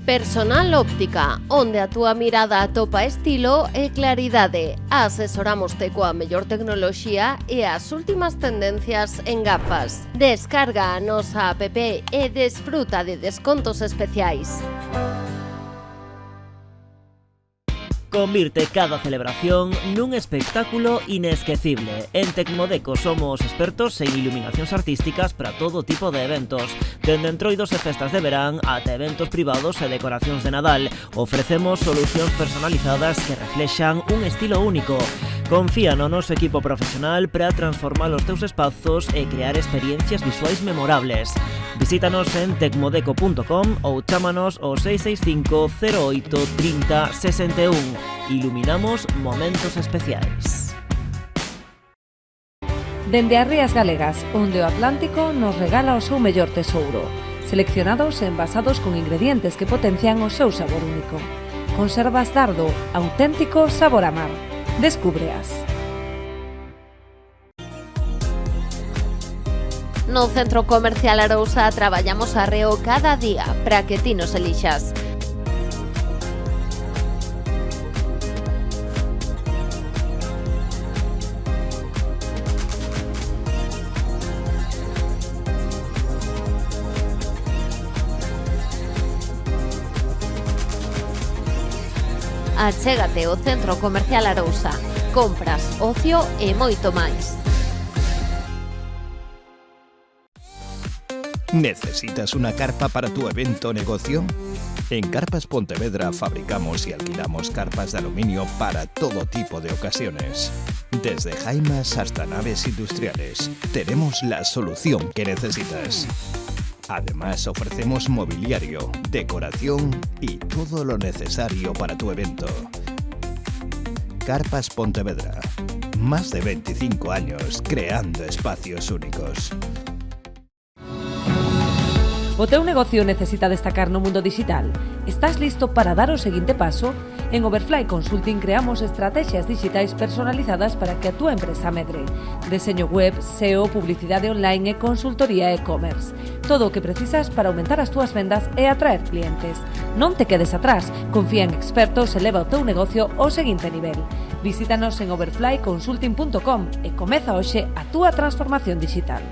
Personal Óptica, onde a túa mirada atopa estilo e claridade. Asesoramoste coa mellor tecnoloxía e as últimas tendencias en gafas. Descarga a nosa app e desfruta de descontos especiais. Convirte cada celebración nun espectáculo inesquecible. En Tecmodeco somos expertos en iluminacións artísticas para todo tipo de eventos, dende entroidos e festas de verán ata eventos privados e decoracións de Nadal. Ofrecemos solucións personalizadas que reflexan un estilo único. Confía no noso equipo profesional para transformar os teus espazos e crear experiencias visuais memorables. Visítanos en tecmodeco.com ou chámanos ao 665 08 30 61. Iluminamos momentos especiais. Dende as Rías Galegas, onde o Atlántico nos regala o seu mellor tesouro, seleccionados e envasados con ingredientes que potencian o seu sabor único. Conservas Dardo, auténtico sabor a mar. Descúbreas. No Centro Comercial Arousa traballamos arreo cada día para que ti nos elixas. Achégate ao Centro Comercial Arousa. Compras, ocio e moito máis. ¿Necesitas una carpa para tu evento o negocio? En Carpas Pontevedra fabricamos y alquilamos carpas de aluminio para todo tipo de ocasiones. Desde jaimas hasta naves industriales, tenemos la solución que necesitas. Además, ofrecemos mobiliario, decoración y todo lo necesario para tu evento. Carpas Pontevedra. Más de 25 años creando espacios únicos. O teu negocio necesita destacar no mundo digital? Estás listo para dar o seguinte paso? En Overfly Consulting creamos estrategias digitais personalizadas para que a túa empresa medre. Deseño web, SEO, publicidade online e consultoría e-commerce. Todo o que precisas para aumentar as túas vendas e atraer clientes. Non te quedes atrás, confía en expertos e leva o teu negocio ao seguinte nivel. Visítanos en overflyconsulting.com e comeza hoxe a túa transformación digital.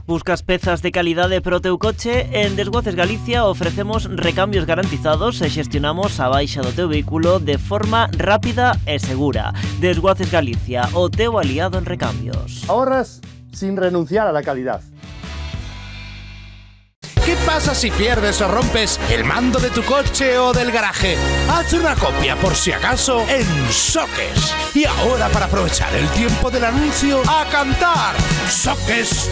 Buscas pezas de calidade para o teu coche? En Desguaces Galicia ofrecemos recambios garantizados e xestionamos a baixa do teu vehículo de forma rápida e segura. Desguaces Galicia, o teu aliado en recambios. Ahorras sin renunciar a la calidad. ¿Qué pasa si pierdes o rompes el mando de tu coche o del garaje? Haz una copia por si acaso en Soques. Y ahora, para aprovechar el tiempo del anuncio, ¡a cantar! Soques.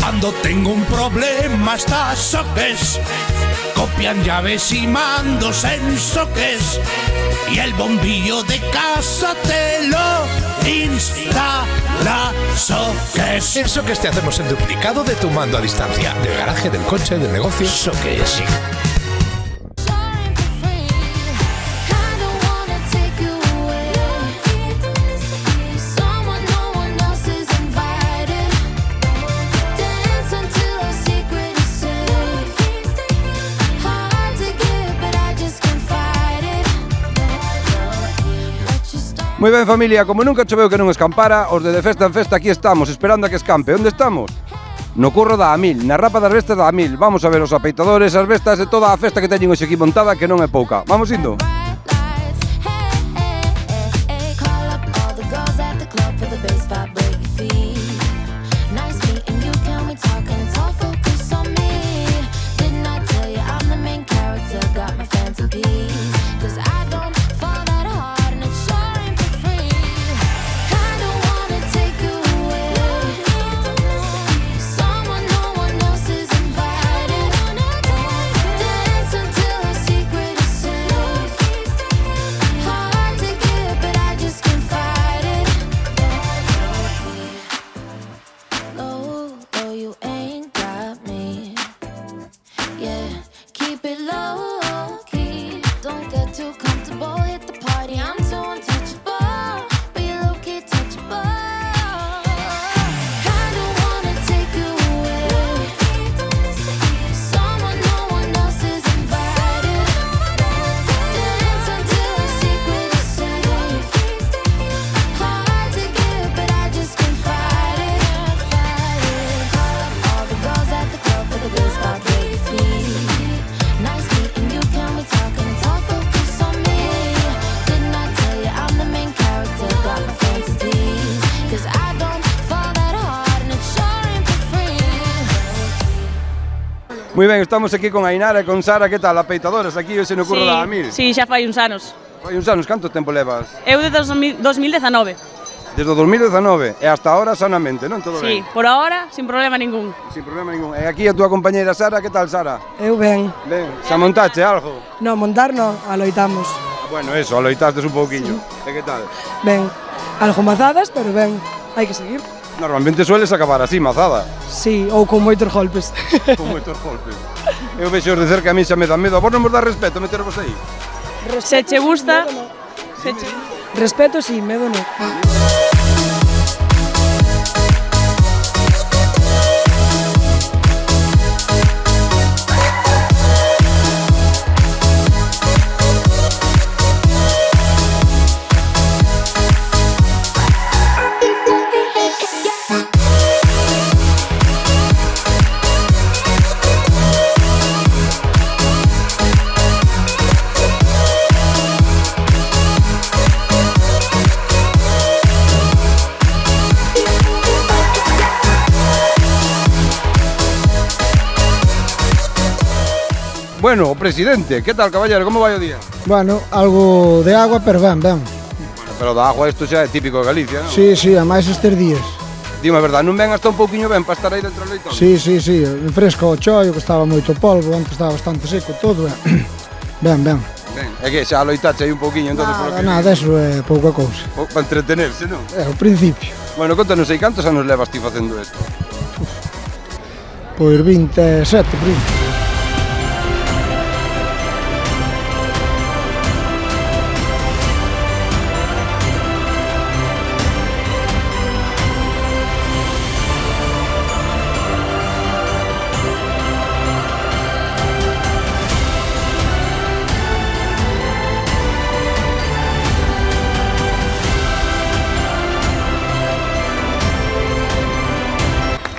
Cuando tengo un problema está Soques. Copian llaves y mandos en Soques. Y el bombillo de casa te lo instala Soques. En Soques te hacemos el duplicado de tu mando a distancia. Del garaje, del coche, del negocio. Soques. Moi ben, familia, como nunca choveu que non escampara, os de Festa en Festa aquí estamos, esperando a que escampe. Onde estamos? No curro da Amil, na rapa das bestas da Amil. Vamos a ver os apeitadores, as bestas e toda a festa que teñen hoxe aquí montada, que non é pouca. Vamos indo? Moi ben, estamos aquí con Ainara e con Sara, que tal, apeitadoras aquí hoxe no curro da Amil? Sí, xa fai uns anos. Fai uns anos, canto tempo levas? Eu de 2019. Desde o 2019 e hasta ahora sanamente, non? Todo Sí, ben? por ahora, sin problema ningún. Sin problema ningún. E aquí a túa compañeira Sara, que tal, Sara? Eu ben. Ben, xa montache algo? Non, montar non, aloitamos. Bueno, eso, aloitastes un pouquiño. E que tal? Ben, algo mazadas, pero ben, hai que seguir. Normalmente sueles acabar así, mazada. Sí, ou con moitos golpes. Con moitos golpes. Eu vexo de cerca, a mí xa me dá medo. A vos non vos dá respeto metervos aí? Se che gusta, se che... Respeto, sí, medo non. Bueno, o presidente, que tal, caballero, como vai o día? Bueno, algo de agua, pero ben, ben. Bueno, pero da agua isto xa é típico de Galicia, non? Sí, sí, a máis estes días. Dime a verdade, non ven hasta un pouquiño ben para estar aí dentro do leitón? Sí, sí, sí, fresco o chollo, que estaba moito polvo, antes estaba bastante seco todo, ben, ben. Ben, é que xa loitache aí un pouquiño, entonces por Nada, que... nada, eso é pouca cousa. Para entretenerse, non? É o principio. Bueno, contanos aí, cantos anos levas ti facendo isto? Pois 27, por aí.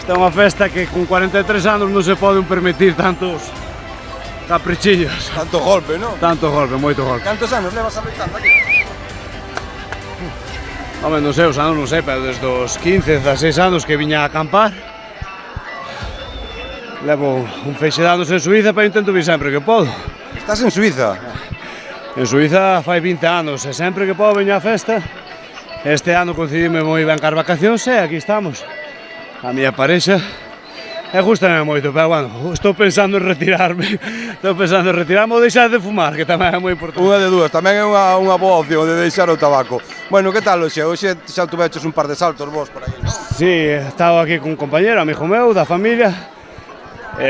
É unha festa que con 43 anos non se poden permitir tantos caprichillos. Tanto golpe, non? Tanto golpe, moito golpe. Cantos anos levas aloitando aquí? Home, non sei, os anos non sei, pero desde os 15, 16 anos que viña a acampar. Levo un feixe de anos en Suiza, pero intento vir sempre que podo. Estás en Suiza? En Suiza fai 20 anos e sempre que podo veño á festa. Este ano coincidime moi ben cas vacacións e aquí estamos. A miña parexa e gustame moito, pero bueno, estou pensando en retirarme. Estou pensando en retirarme ou deixar de fumar, que tamén é moi importante. Unha de dúas, tamén é unha boa opción de deixar o tabaco. Bueno, que tal hoxe? Hoxe xa tuveches un par de saltos vos por aí, non? Sí, estaba aquí con un compañero, amigo meu, da familia,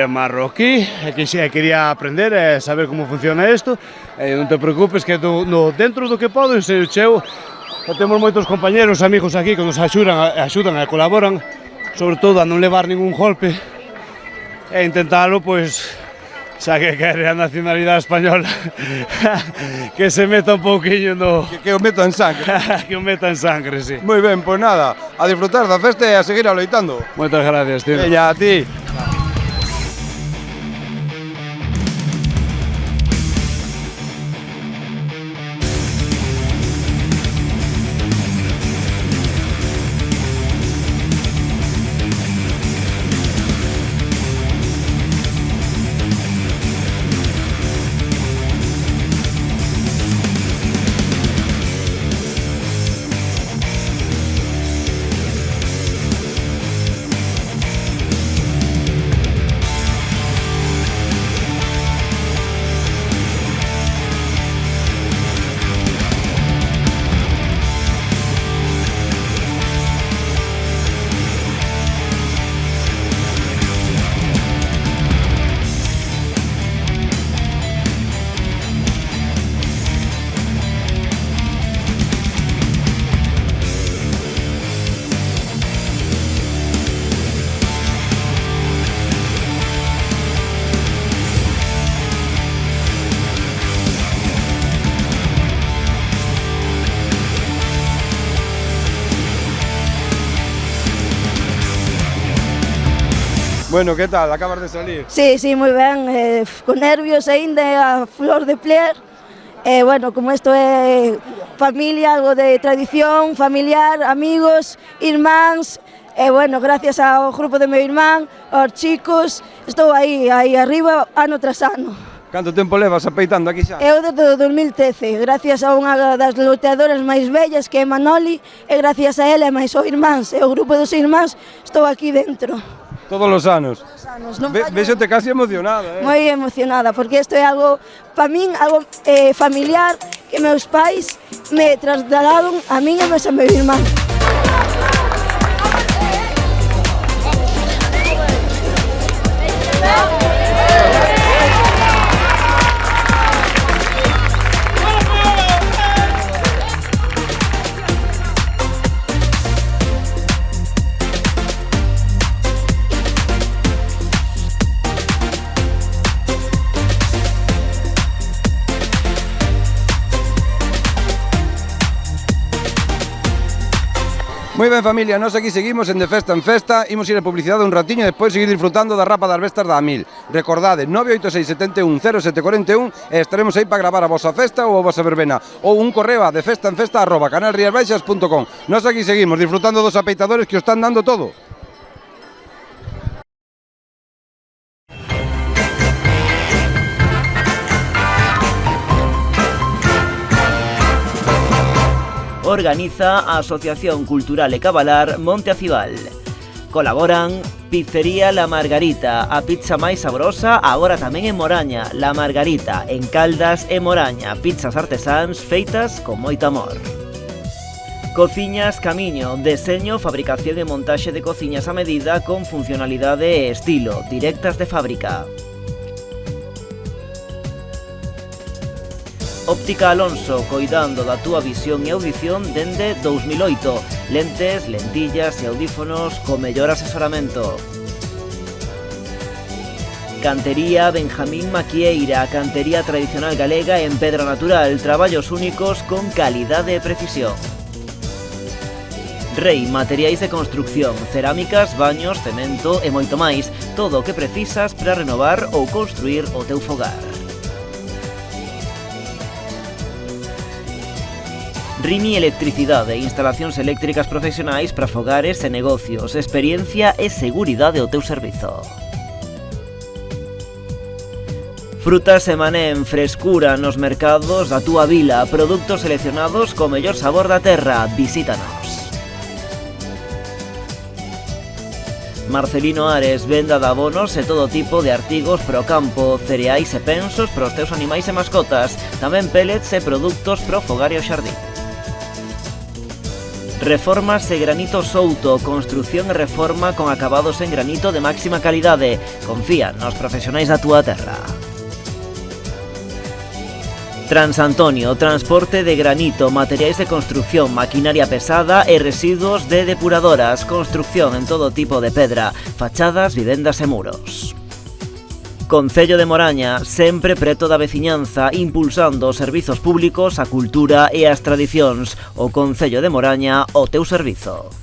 marroquí, e que xa quería aprender e saber como funciona isto. E non te preocupes que dentro do que podo enseño cheo. Temos moitos compañeros, amigos aquí que nos axudan e colaboran, sobre todo a non levar ningún golpe e intentalo, pois, xa que quere a nacionalidade española que se meta un pouquiño no... Que o meta en sangre. Que o meta en sangre, sí. Moi ben, pois nada, a disfrutar da festa e a seguir aloitando. Moitas gracias, tío. Veña, a ti. Bueno, que tal? Acabas de salir? Sí, sí, moi ben, con nervios aínda, a flor de pler. Bueno, como isto é familia, algo de tradición familiar, amigos, irmáns, E, bueno, gracias ao grupo de meu irmán, aos chicos, estou aí arriba, ano tras ano. Canto tempo levas apeitando aquí xa? Eu desde o 2013, gracias a unha das loteadoras máis bellas que é Manoli, e gracias a ela e máis os irmáns, e o grupo dos irmáns, estou aquí dentro. Todos os anos. Vexote casi emocionada, Moi emocionada, porque isto é algo, para min, algo familiar, que meus pais me trasladaron a min e a meu irmán. Moi ben, familia, nós aquí seguimos en De Festa en Festa, imos ir a publicidade un ratiño e despois seguir disfrutando da Rapa das Bestas da Amil. Recordade, 986 71 0741 e estaremos aí para gravar a vosa festa ou a vosa verbena, ou un correo a defestaenfesta@canalriasbaixas.com. Nós aquí seguimos disfrutando dos apeitadores que o están dando todo. Organiza a Asociación Cultural e Cabalar Monte Acibal. Colaboran Pizzería La Margarita, a pizza máis saborosa agora tamén en Moraña. La Margarita, en Caldas e Moraña, pizzas artesáns feitas con moito amor. Cociñas Camiño, deseño, fabricación e montaxe de cociñas a medida con funcionalidade e estilo, directas de fábrica. Óptica Alonso, coidando da túa visión e audición dende 2008. Lentes, lentillas e audífonos co mellor asesoramento. Cantería Benjamín Maquieira, cantería tradicional galega en pedra natural, traballos únicos con calidade e precisión. Rei, materiais de construcción, cerámicas, baños, cemento e moito máis, todo o que precisas para renovar ou construir o teu fogar. Rimi Electricidade, instalacións eléctricas profesionais para fogares e negocios, experiencia e seguridade ao teu servizo. Frutas e Manén, frescura nos mercados da túa vila, produtos seleccionados co mellor sabor da terra, visítanos. Marcelino Ares, venda de abonos e todo tipo de artigos para o campo, cereais e pensos para os teus animais e mascotas, tamén pellets e produtos para o fogar e o xardín. Reformas e Granito Souto, construción e reforma con acabados en granito de máxima calidade. Confía nos profesionais da túa terra. Transantonio, transporte de granito, materiais de construcción, maquinaria pesada e residuos de depuradoras, construcción en todo tipo de pedra, fachadas, vivendas e muros. Concello de Moraña, sempre preto da veciñanza, impulsando os servizos públicos, a cultura e as tradicións. O Concello de Moraña, o teu servizo.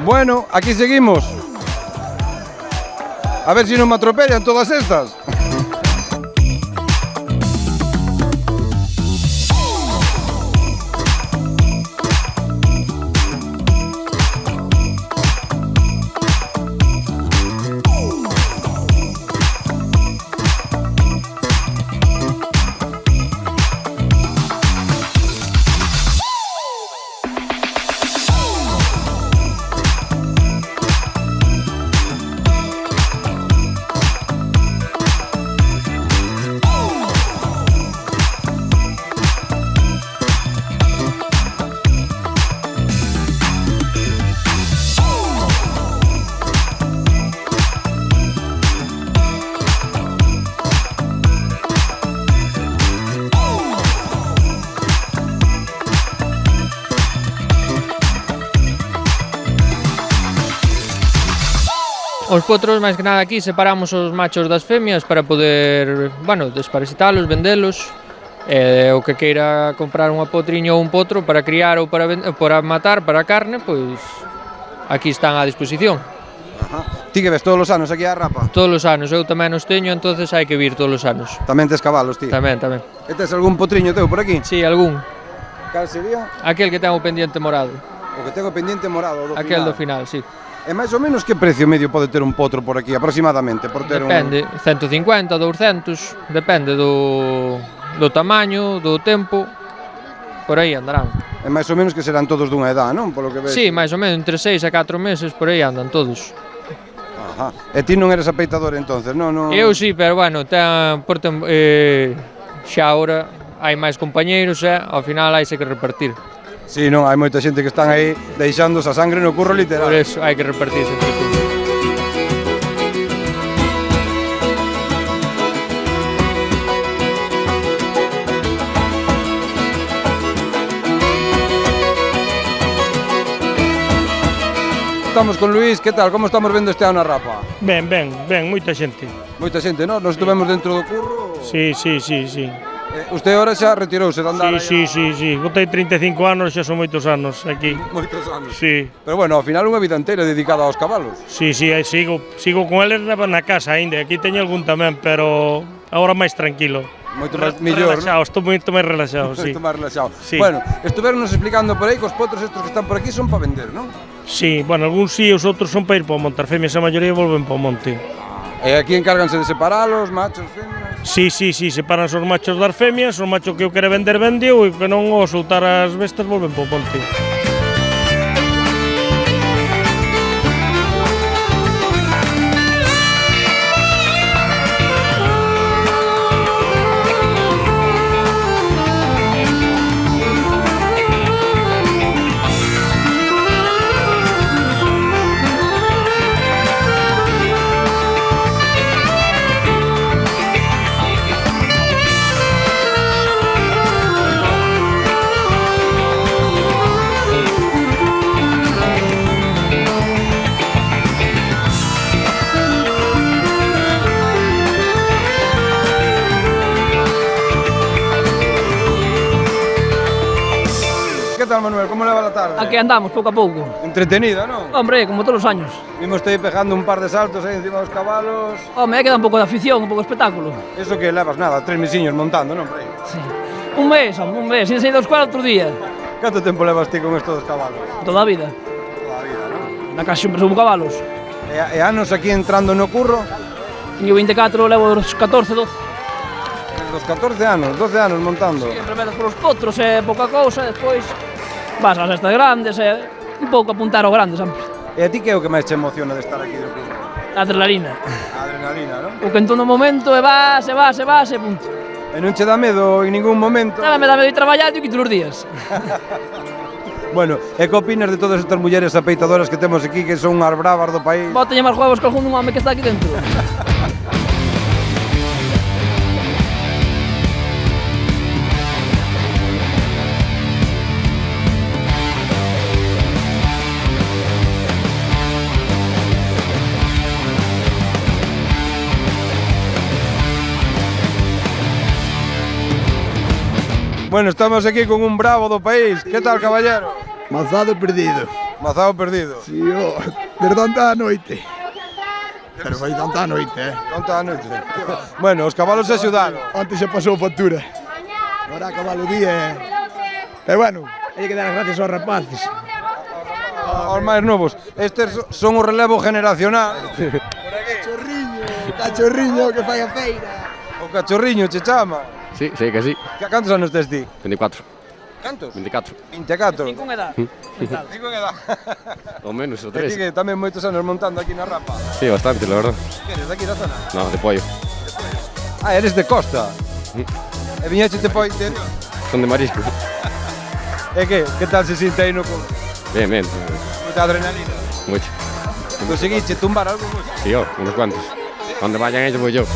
Bueno, aquí seguimos. A ver si non me atropellan todas estas. Os potros, máis que nada aquí, separamos os machos das femias para poder, bueno, desparasitalos, vendelos. O que queira comprar unha potriña ou un potro para criar ou para matar, para a carne, pois aquí están á disposición. Ajá. Ti que ves todos os anos aquí a Rapa? Todos os anos, eu tamén os teño, entonces hai que vir todos os anos. Tamén tes cabalos, ti? Tamén. E tes algún potriño teu por aquí? Sí, algún. Cal sería? Aquel que ten o pendiente morado. O que ten o pendiente morado do Aquel final. do final, sí. E máis ou menos que precio medio pode ter un potro por aquí, aproximadamente? Por ter Depende, 150, 200, depende do tamaño, do tempo, por aí andarán. E máis ou menos que serán todos dunha edad, non? Polo que ves. Sí, máis ou menos, entre 6 a 4 meses, por aí andan todos. Ajá. E ti non eres apeitador entonces, non? Eu sí, pero bueno, xa agora hai máis compañeiros e ao final hai que repartir. Sí, non, hai moita xente que están aí deixándose a sangre no curro literal. Por eso hai que repartirse entre todos. Estamos con Luís, que tal? Como estamos vendo este ano a Rapa? Ben, moita xente. Moita xente, non? Nos estuvemos dentro do curro? Sí. Usted agora xa retirouse de andar? Sí. Botei 35 anos, xa son moitos anos aquí. Moitos anos? Sí. Pero bueno, ao final unha vida inteira dedicada aos cabalos. Sí, sigo con eles na casa aínda. Aquí teño algún tamén, pero agora máis tranquilo. Moito máis mellor, relaxado, estou moito máis relaxado, sí. Moito máis relaxado. Sí. Bueno, estuveronnos explicando por aí que os potros estos que están por aquí son para vender, non? Sí, bueno, algúns sí, os outros son para ir para o monte. As femias a maioría volven para o monte. E aquí encárganse de separalos, machos, femias? Sí, separanse os machos das femias, o macho que o quere vender vendeu e que non o soltar as bestas volven para o monte. Que tal, Manuel? Como leva a tarde? Aquí andamos, pouco a pouco. Entretenida, non? Hombre, como todos os años. Vimos te pegando un par de saltos aí encima dos cabalos. Home, queda un pouco de afición, un pouco de espectáculo. Eso que levas nada, 3 mesiños montando, non? Por aí. Sí. Un mes, sin sair da escola outro día. Canto tempo levas ti con estos dos cabalos? Toda a vida. Toda a vida, non? Na casa sempre son cabalos. E anos aquí entrando no curro? Teño 24, levo os 14, 12. Dos 14 anos, 12 anos montando. Sí, primeiro por os potros, pouca cousa, despois vas ás estas grandes, un pouco apuntar ao grande sempre. E a ti que é o que máis te emociona de estar aquí no curro? A adrenalina. A adrenalina, non? O que entón no momento e vas, e punto. E non che dá medo en ningún momento? Me dá medo de traballar e quito os días. Bueno, e que opinas de todas estas mulleres apeitadoras que temos aquí, que son unhas bravas do país? Bóteñe máis huevos que algún dun home que está aquí dentro. Bueno, estamos aquí con un bravo do país. Que tal, caballero? Mazado perdido. Mazado perdido. Si, desde tanta noite. Pero foi tanta noite, Tanta noite. Bueno, os cabalos se axudaron. Antes se pasou factura. Agora cabalo día. Pero bueno, hai que dar as gracias aos rapaces. Aos máis novos. Estes son o relevo generacional. Cachorriño que fai a feira. O cachorriño che chama. Sí, que sí. Cantos anos tes ti? 24. Cantos? 24. 24? 5 en edad. 5 en edad. O menos, o E ti 3. que tamén moitos anos montando aquí na Rapa. Sí, bastante, la verdad. Que eres de aquí da zona? No, de pollo. Ah, eres de Costa. E viñeche te po interior. Son de marisco. E que tal se sinte aí no curro? Bien. Moita adrenalina. Mucho. Conseguiche tumbar algo? Sí, yo, unos cuantos. Donde vayan ellos voy yo.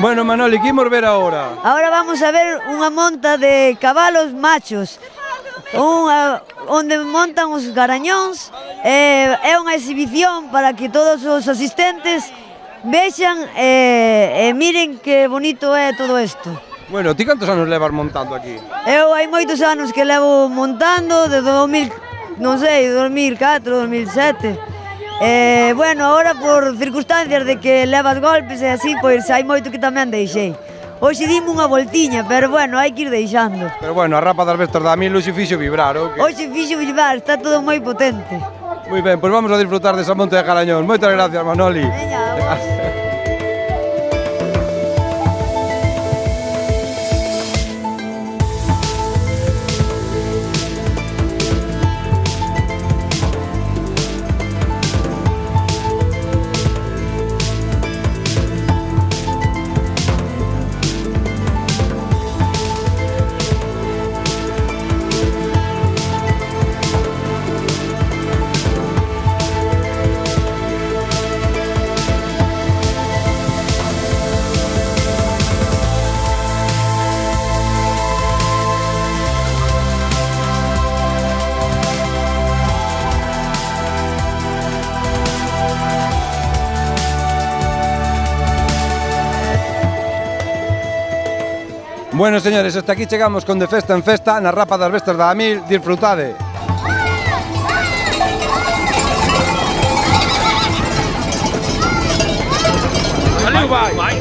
Bueno, Manoli, que imos ver agora? Ahora vamos a ver unha monta de cabalos machos, onde montan os garañóns. É unha exhibición para que todos os asistentes vexan e miren que bonito é todo isto. Bueno, ti cantos anos levas montando aquí? Eu hai moitos anos que levo montando, desde 2004, 2007. Bueno, ahora por circunstancias de que levas golpes e así, pois hai moito que tamén deixei. Hoxe dime unha voltiña, pero bueno, hai que ir deixando. Pero bueno, a rapa das bestas da Mil hoxe fixo vibrar, o que? Hoxe fixo vibrar, está todo moi potente. Moi ben, pois vamos a disfrutar desa monte de Garañón. Moitas gracias, Manoli. Bueno, señores, hasta aquí chegamos con De Festa en Festa na Rapa das Bestas da Amil. Disfrutade. Valeu, vai.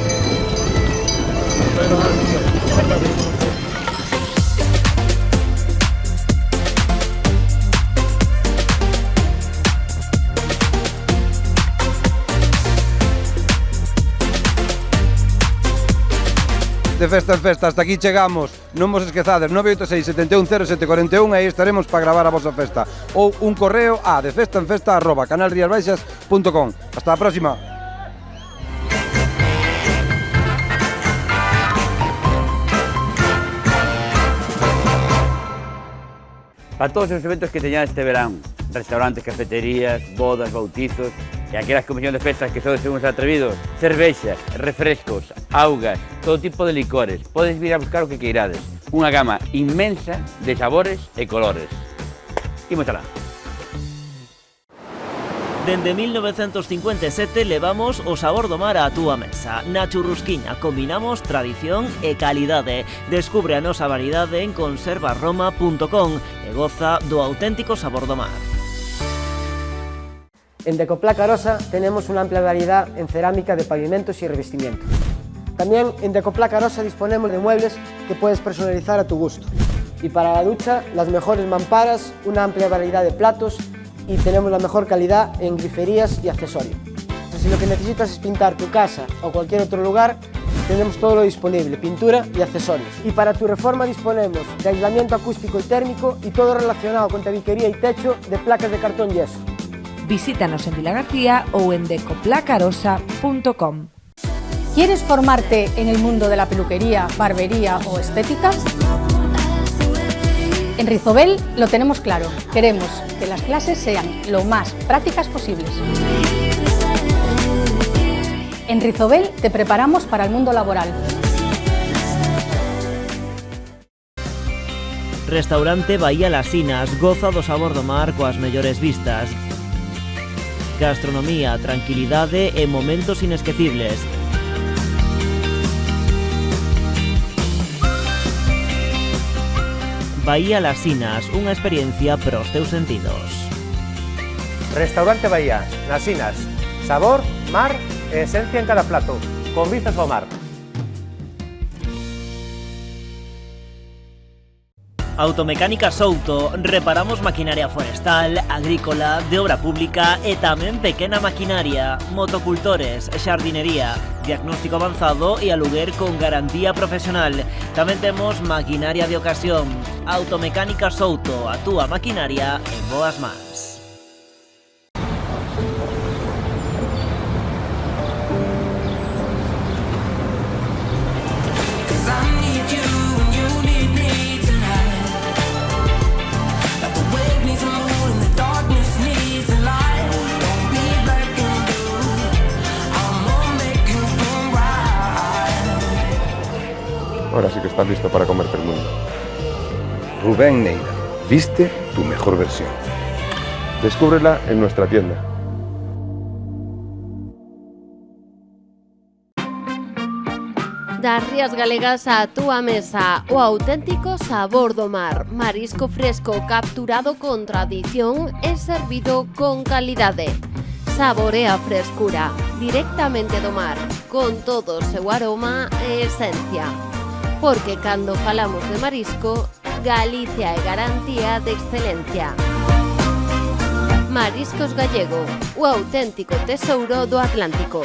De Festa en Festa, hasta aquí chegamos. Non vos esquezades, 986 71 07 41, aí estaremos para gravar a vosa festa. Ou un correo a defestaenfesta@canalriasbaixas.com. Hasta a próxima. Para todos os eventos que teñan este verán, restaurantes, cafeterías, bodas, bautizos e aquelas comisións de festas que sodes uns atrevidos, cervexas, refrescos, augas, todo tipo de licores. Podes vir a buscar o que queirades. Unha gama inmensa de sabores e colores. Imos alá. Dende 1957 levamos o sabor do mar á túa mesa. Na Churrusquiña combinamos tradición e calidade. Descubre a nosa variedade en conservaroma.com e goza do auténtico sabor do mar. En Decoplaca Arosa tenemos una amplia variedad en cerámica de pavimentos y revestimientos. También en Decoplaca Arosa disponemos de muebles que puedes personalizar a tu gusto. Y para la ducha, las mejores mamparas, una amplia variedad de platos y tenemos la mejor calidad en griferías y accesorios. Si lo que necesitas es pintar tu casa o cualquier otro lugar, tenemos todo lo disponible, pintura y accesorios. Y para tu reforma disponemos de aislamiento acústico y térmico y todo relacionado con tabiquería y techo de placas de cartón yeso. Visítanos en Vila García o en decoplacarosa.com. ¿Quieres formarte en el mundo de la peluquería, barbería o estética? En Rizobel lo tenemos claro. Queremos que las clases sean lo más prácticas posibles. En Rizobel te preparamos para el mundo laboral. Restaurante Bahía Las Sinas, goza do sabor do mar coas mellores vistas. Gastronomía, tranquilidade e momentos inesquecibles. Bahía Las Sinas, unha experiencia para os teus sentidos. Restaurante Bahía, Las Sinas. Sabor, mar e esencia en cada plato, con vistas ao mar. Automecánica Souto, reparamos maquinaria forestal, agrícola, de obra pública e tamén pequena maquinaria, motocultores, xardinería, diagnóstico avanzado e aluguer con garantía profesional. Tamén temos maquinaria de ocasión. Automecánica Souto, a túa maquinaria en boas mans. estás listo para comerte el mundo. Rubén Neira, viste tu mejor versión. Descúbrela en nuestra tienda. Das Rías Galegas á túa mesa, o auténtico sabor do mar. Marisco fresco capturado con tradición e servido con calidade. Saborea a frescura, directamente do mar, con todo o seu aroma e esencia. Porque cando falamos de marisco, Galicia é garantía de excelencia. Mariscos Gallego, o auténtico tesouro do Atlántico.